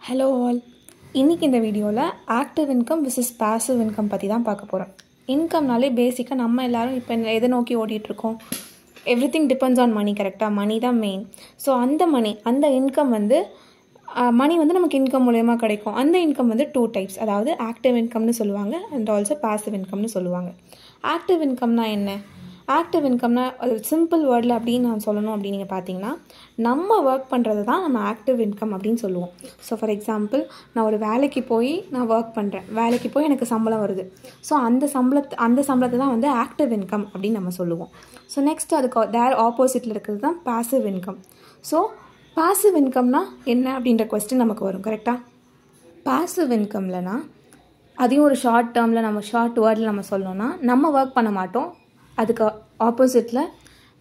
Hello all. இன்றைக்கி இந்த வீடியோவில் active income versus passive income பற்றி தான் பார்க்க போகிறோம். இன்கம்னாலே பேசிக்காக நம்ம எல்லோரும் இப்போ எதை நோக்கி ஓடிட்டுருக்கோம்? எவ்ரிதிங் டிபெண்ட்ஸ் ஆன் மணி, கரெக்டாக? மணி தான் மெயின். ஸோ அந்த இன்கம் மணி நமக்கு இன்கம் மூலயமா கிடைக்கும். அந்த இன்கம் 2 டைப்ஸ், அதாவது ஆக்டிவ் இன்கம்னு சொல்லுவாங்க அண்ட் ஆல்சோ பாசிவ் இன்கம்னு சொல்லுவாங்க. ஆக்டிவ் இன்கம்னா என்ன? ஆக்டிவ் இன்கம்னா ஒரு சிம்பிள் வேர்டில் அப்படின்னு நான் சொல்லணும் அப்படின்னு நீங்கள் பார்த்தீங்கன்னா, நம்ம ஒர்க் பண்ணுறது தான் நம்ம ஆக்டிவ் இன்கம் அப்படின்னு சொல்லுவோம். ஸோ ஃபார் எக்ஸாம்பிள், நான் ஒரு வேலைக்கு போய் நான் ஒர்க் பண்ணுறேன், வேலைக்கு போய் எனக்கு சம்பளம் வருது. ஸோ அந்த சம்பளத்தை தான் ஆக்டிவ் இன்கம் அப்படின்னு நம்ம சொல்லுவோம். ஸோ நெக்ஸ்ட் அதுக்கு ஆப்போசிட்டில் இருக்கிறது தான் பாசிவ் இன்கம். ஸோ பாசிவ் இன்கம்னா என்ன அப்படின்ற கொஸ்டின் நமக்கு வரும், கரெக்டாக? பாசிவ் இன்கம்லனா அதையும் ஒரு ஷார்ட் டேர்மில் ஷார்ட் வேர்டில் நம்ம சொல்லணும்னா, நம்ம ஒர்க் பண்ண மாட்டோம், அதுக்கு ஆப்போசிட்டில்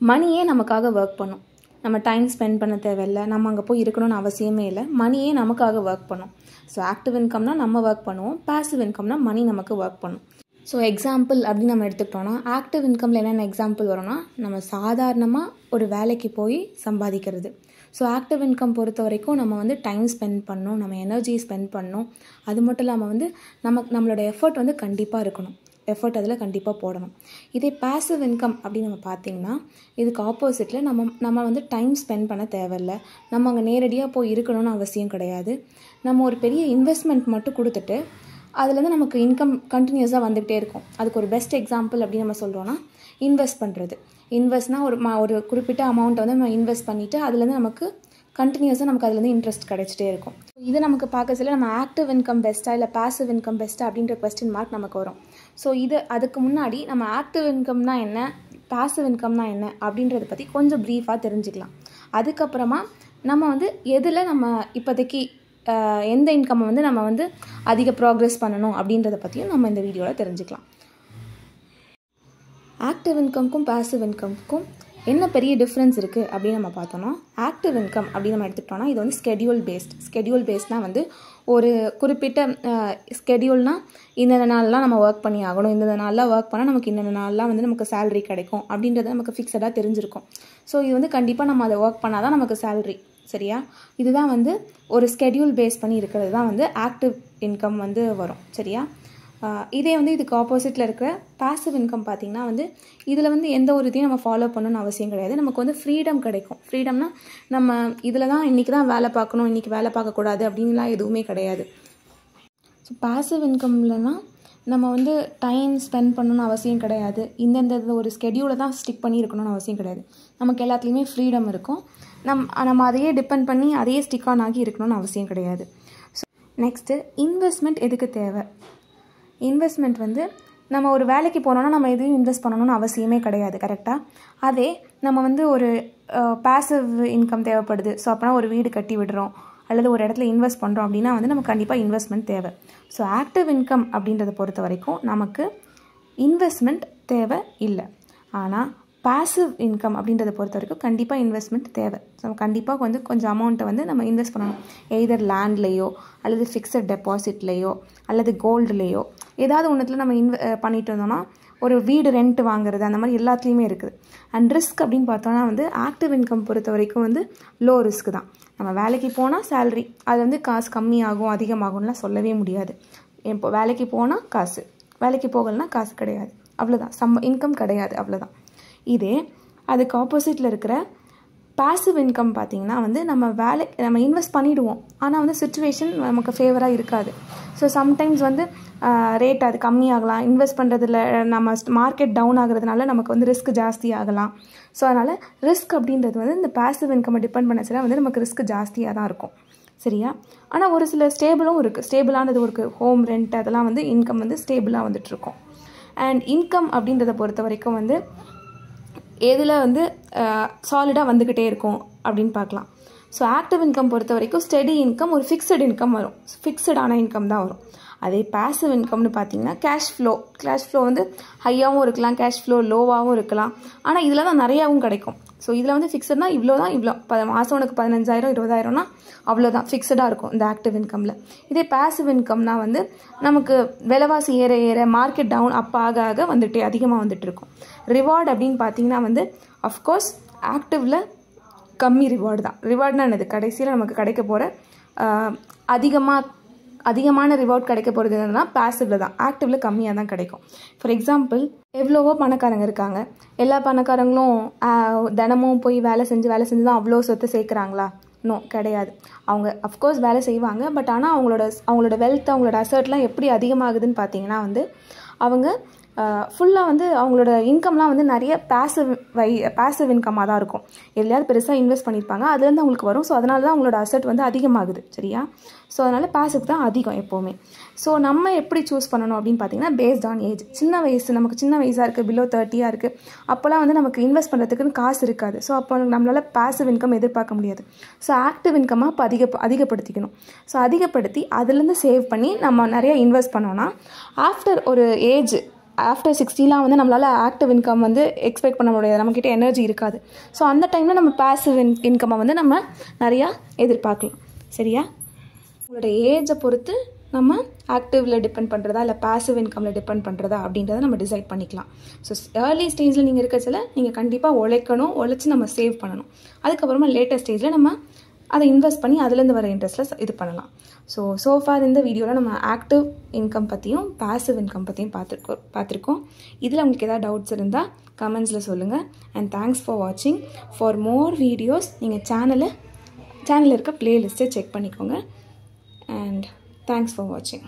மணியே நமக்காக ஒர்க் பண்ணும். நம்ம டைம் ஸ்பெண்ட் பண்ண தேவையில்லை, நம்ம அங்கே போய் இருக்கணும்னு அவசியமே இல்லை, மணியே நமக்காக ஒர்க் பண்ணும். ஸோ ஆக்டிவ் இன்கம்னா நம்ம ஒர்க் பண்ணுவோம், பாசிவ் இன்கம்னா மணி நமக்கு ஒர்க் பண்ணும். ஸோ எக்ஸாம்பிள் அப்படின்னு நம்ம எடுத்துக்கிட்டோன்னா, ஆக்டிவ் இன்கமில் என்னென்ன எக்ஸாம்பிள் வரும்னா, நம்ம சாதாரணமாக ஒரு வேலைக்கு போய் சம்பாதிக்கிறது. ஸோ ஆக்டிவ் இன்கம் பொறுத்த வரைக்கும் நம்ம டைம் ஸ்பெண்ட் பண்ணணும், நம்ம எனர்ஜி ஸ்பெண்ட் பண்ணணும். அது மட்டும் இல்லாமல் நம்மளோட எஃபர்ட் கண்டிப்பாக இருக்கணும், எஃபர்ட் அதில் கண்டிப்பாக போடணும். இதே பாசிவ் இன்கம் அப்படின்னு நம்ம பார்த்திங்கன்னா, இதுக்கு ஆப்போசிட்டில் நம்ம டைம் ஸ்பெண்ட் பண்ண தேவையில்லை, நம்ம அங்கே நேரடியாக போய் இருக்கணும்னு அவசியம் கிடையாது. நம்ம ஒரு பெரிய இன்வெஸ்ட்மெண்ட் மட்டும் கொடுத்துட்டு அதுலேருந்து நமக்கு இன்கம் கண்டினியூஸாக வந்துகிட்டே இருக்கும். அதுக்கு ஒரு பெஸ்ட் எக்ஸாம்பிள் அப்படின்னு நம்ம சொல்கிறோன்னா, இன்வெஸ்ட் பண்ணுறது. இன்வெஸ்ட்னால் ஒரு குறிப்பிட்ட அமௌண்ட்டை நம்ம இன்வெஸ்ட் பண்ணிவிட்டு அதுலேருந்து நமக்கு கண்டினியூஸாக அதுலேருந்து இன்ட்ரெஸ்ட் கிடைச்சிட்டே இருக்கும். இது நமக்கு பார்க்க சொல்ல நம்ம ஆக்டிவ் இன்கம் பெஸ்ட்டாக இல்லை பாசிவ் இன்கம் பெஸ்ட்டாக அப்படின்ற கொஸ்டின் மார்க் நமக்கு வரும். ஸோ அதுக்கு முன்னாடி நம்ம ஆக்டிவ் இன்கம்னா என்ன, பாசிவ் இன்கம்னா என்ன அப்படின்றத பற்றி கொஞ்சம் ப்ரீஃபாக தெரிஞ்சுக்கலாம். அதுக்கப்புறமா நம்ம எதில் நம்ம இப்போதைக்கு எந்த இன்கம்மை நம்ம அதிக ப்ராக்ரெஸ் பண்ணணும் அப்படின்றத பற்றியும் நம்ம இந்த வீடியோவில் தெரிஞ்சுக்கலாம். ஆக்டிவ் இன்கம்க்கும் பாசிவ் இன்கம்க்கும் என்ன பெரிய டிஃப்ரென்ஸ் இருக்குது அப்படின்னு நம்ம பார்த்தோன்னா, ஆக்டிவ் இன்கம் அப்படின்னு நம்ம எடுத்துக்கிட்டோன்னா, இது ஸ்கெடியூல் பேஸ்ட்னால் ஒரு குறிப்பிட்ட ஸ்கெடியூல்னால் இந்தந்த நாள்லாம் நம்ம ஒர்க் பண்ணி ஆகணும், இந்தந்த நாள்லாம் ஒர்க் பண்ணால் நமக்கு இந்தந்த நாள்லாம் நமக்கு சேலரி கிடைக்கும் அப்படின்றது நமக்கு ஃபிக்ஸடாக தெரிஞ்சிருக்கும். ஸோ இது கண்டிப்பாக நம்ம அதை ஒர்க் பண்ணால் தான் நமக்கு சேலரி, சரியா? இதுதான் ஒரு ஸ்கெடியூல் பேஸ் பண்ணி இருக்கிறது தான் ஆக்டிவ் இன்கம் வரும், சரியா? இதே இதுக்கு ஆப்போசிட்டில் இருக்கிற பாசிவ் இன்கம் பார்த்திங்கன்னா இதில் எந்த ஒரு இதையும் நம்ம ஃபாலோ பண்ணணும்னு அவசியம் கிடையாது. நமக்கு ஃப்ரீடம் கிடைக்கும். ஃப்ரீடம்னா நம்ம இதில் தான் இன்றைக்கி தான் வேலை பார்க்கணும், இன்றைக்கி வேலை பார்க்கக்கூடாது அப்படின்லாம் எதுவுமே கிடையாது. ஸோ பாசிவ் இன்கம்லனா நம்ம டைம் ஸ்பெண்ட் பண்ணணும்னு அவசியம் கிடையாது, இந்தந்த ஒரு ஸ்கெடியூலை தான் ஸ்டிக் பண்ணி இருக்கணும்னு அவசியம் கிடையாது. நமக்கு எல்லாத்துலேயுமே ஃப்ரீடம் இருக்கும். நம்ம அதையே டிபெண்ட் பண்ணி அதையே ஸ்டிக் ஆன் ஆகி இருக்கணும்னு அவசியம் கிடையாது. ஸோ நெக்ஸ்ட்டு, இன்வெஸ்ட்மெண்ட் எதுக்கு தேவை? இன்வெஸ்ட்மெண்ட் நம்ம ஒரு வேலைக்கு போனோன்னா நம்ம எதையும் இன்வெஸ்ட் பண்ணணும்னு அவசியமே கிடையாது, கரெக்டாக? அதே நம்ம ஒரு பாசிவ் இன்கம் தேவைப்படுது, ஸோ அப்போனா ஒரு வீடு கட்டி விடுறோம் அல்லது ஒரு இடத்துல இன்வெஸ்ட் பண்ணுறோம் அப்படின்னா நமக்கு கண்டிப்பாக இன்வெஸ்ட்மெண்ட் தேவை. ஸோ ஆக்டிவ் இன்கம் அப்படின்றத பொறுத்த வரைக்கும் நமக்கு இன்வெஸ்ட்மெண்ட் தேவை இல்லை. ஆனால் பாசிவ் இன்கம் அப்படின்றத பொறுத்த வரைக்கும் கண்டிப்பாக இன்வெஸ்ட்மெண்ட் தேவை. ஸோ கண்டிப்பாக கொஞ்சம் அமௌண்ட்டை நம்ம இன்வெஸ்ட் பண்ணணும். எய்தர் லேண்ட்லேயோ அல்லது ஃபிக்ஸட் டெபாசிட்லேயோ அல்லது கோல்டுலேயோ ஏதாவது ஒன்றுத்தில் நம்ம பண்ணிட்டு இருந்தோம்னா, ஒரு வீடு ரெண்ட் வாங்குறது அந்த மாதிரி எல்லாத்துலேயுமே இருக்குது. அண்ட் ரிஸ்க் அப்படின்னு பார்த்தோன்னா ஆக்டிவ் இன்கம் பொறுத்த வரைக்கும் லோ ரிஸ்க் தான். நம்ம வேலைக்கு போனால் சேலரி, அது காசு கம்மியாகும் அதிகமாகும்லாம் சொல்லவே முடியாது. இப்போ வேலைக்கு போனால் காசு, வேலைக்கு போகலைன்னா காசு கிடையாது, அவ்வளோதான். இன்கம் கிடையாது, அவ்வளோதான். இதே அதுக்கு ஆப்போசிட்டில் இருக்கிற பாசிவ் இன்கம் பார்த்திங்கன்னா நம்ம இன்வெஸ்ட் பண்ணிவிடுவோம், ஆனால் சுச்சுவேஷன் நமக்கு ஃபேவராக இருக்காது. ஸோ சம்டைம்ஸ் ரேட் அது கம்மியாகலாம், இன்வெஸ்ட் பண்ணுறதுல நம்ம மார்க்கெட் டவுன் ஆகிறதுனால நமக்கு ரிஸ்க் ஜாஸ்தி ஆகலாம். ஸோ அதனால் ரிஸ்க் அப்படின்றது இந்த பாசிவ் இன்கம்மை டிபெண்ட் பண்ண சில நமக்கு ரிஸ்க் ஜாஸ்தியாக தான் இருக்கும், சரியா? ஆனால் ஒரு சில ஸ்டேபிளும் இருக்குது, ஸ்டேபிளானது இருக்குது. ஹோம் ரெண்ட் அதெல்லாம் இன்கம் ஸ்டேபிளாக வந்துட்டுருக்கும். அண்ட் இன்கம் அப்படின்றத பொறுத்த வரைக்கும் எதில் சாலிடாக வந்துக்கிட்டே இருக்கும் அப்படின்னு பார்க்கலாம். ஸோ ஆக்டிவ் இன்கம் பொறுத்த வரைக்கும் ஸ்டெடி இன்கம், ஒரு ஃபிக்ஸட் இன்கம் வரும், ஃபிக்ஸடான இன்கம் தான் வரும். அதே பாசிவ் இன்கம்னு பார்த்தீங்கன்னா கேஷ் ஃப்ளோ ஹையாகவும் இருக்கலாம், கேஷ் ஃப்ளோ லோவாகவும் இருக்கலாம். ஆனால் இதில் தான் நிறையாவும் கிடைக்கும். ஸோ இதில் ஃபிக்ஸட்னா இவ்வளோ தான், மாதம் உனக்கு 15,000 20,000னா அவ்வளோதான் ஃபிக்ஸடாக இருக்கும் இந்த ஆக்டிவ் இன்கமில். இதே பாசிவ் இன்கம்னா நமக்கு விலைவாசி ஏற ஏற மார்க்கெட் டவுன் அப்போ ஆக ஆக அதிகமாக வந்துட்டு இருக்கும். ரிவார்டு அப்படின்னு பார்த்தீங்கன்னா அஃப்கோர்ஸ் ஆக்டிவில் கம்மி ரிவார்டு தான். ரிவார்டுனா என்னது? கடைசியில் நமக்கு கிடைக்க போகிற அதிகமான ரிவார்ட் கிடைக்க போகிறது என்னன்னா பாசிவில் தான். ஆக்டிவில் கம்மியாக தான் கிடைக்கும். ஃபார் எக்ஸாம்பிள், எவ்வளவோ பணக்காரங்க இருக்காங்க. எல்லா பணக்காரங்களும் தினமும் போய் வேலை செஞ்சு தான் அவ்வளோ சொத்து சேர்க்குறாங்களா? நோ, கிடையாது. அவங்க அஃப்கோர்ஸ் வேலை செய்வாங்க. பட் ஆனால் அவங்களோட வெல்த், அவங்களோட அசர்ட்லாம் எப்படி அதிகமாகுதுன்னு பார்த்தீங்கன்னா வந்து அவங்க ஃபுல்லாக வந்து அவங்களோட இன்கம்லாம் வந்து நிறைய பேசிவ் இன்கமாக தான் இருக்கும். எல்லையாவது பெருசாக இன்வெஸ்ட் பண்ணியிருப்பாங்க, அதுலேருந்து அவங்களுக்கு வரும். ஸோ அதனால தான் அவங்களோட அசட் வந்து அதிகமாகுது. சரியா? ஸோ அதனால் பேசிவ் தான் அதிகம் எப்போவுமே. ஸோ நம்ம எப்படி சூஸ் பண்ணணும் அப்படின்னு பார்த்தீங்கன்னா, பேஸ்ட் ஆன் ஏஜ். நமக்கு சின்ன வயசாக இருக்குது, பிலோ 30 இருக்குது, அப்போல்லாம் வந்து நமக்கு இன்வெஸ்ட் பண்ணுறதுக்குன்னு காசு இருக்காது. ஸோ அப்போ நம்மளால் பேசிவ் இன்கம் எதிர்பார்க்க முடியாது. ஸோ ஆக்டிவ் இன்கமாக இப்போ அதிகப்படுத்திக்கணும். ஸோ அதிகப்படுத்தி அதுலேருந்து சேவ் பண்ணி நம்ம நிறைய இன்வெஸ்ட் பண்ணோன்னா ஆஃப்டர் 60 வந்து நம்மளால் ஆக்டிவ் இன்கம் வந்து எக்ஸ்பெக்ட் பண்ண முடியாது. நம்மக்கிட்ட எனர்ஜி இருக்காது. ஸோ அந்த டைமில் நம்ம பேசிவ் இன்கம்மை வந்து நம்ம நிறையா எதிர்பார்க்கலாம். சரியா? உங்களோட ஏஜை பொறுத்து நம்ம ஆக்டிவில் டிபெண்ட் பண்ணுறதா இல்லை பேசிவ் இன்கமில் டிபெண்ட் பண்ணுறதா அப்படின்றத நம்ம டிசைட் பண்ணிக்கலாம். ஸோ ஏர்லி ஸ்டேஜில் நீங்கள் இருக்கச்சில நீங்கள் கண்டிப்பாக உழைச்சி நம்ம சேவ் பண்ணணும். அதுக்கப்புறமா லேட்டஸ்ட் ஸ்டேஜில் நம்ம அதை இன்வெஸ்ட் பண்ணி அதுலேருந்து வர இன்ட்ரெஸ்ட்டில் இது பண்ணலாம். ஸோ ஃபார் இந்த வீடியோவில் நம்ம ஆக்டிவ் இன்கம் பற்றியும் பேசிவ் இன்கம் பற்றியும் பார்த்துருக்கோம். இதில் உங்களுக்கு ஏதாவது டவுட்ஸ் இருந்தால் கமெண்ட்ஸில் சொல்லுங்கள். அண்ட் தேங்க்ஸ் ஃபார் வாட்சிங். ஃபார் மோர் வீடியோஸ் நீங்கள் சேனலில் இருக்க பிளேலிஸ்ட்டை செக் பண்ணிக்கோங்க. அண்ட் தேங்க்ஸ் ஃபார் வாட்சிங்.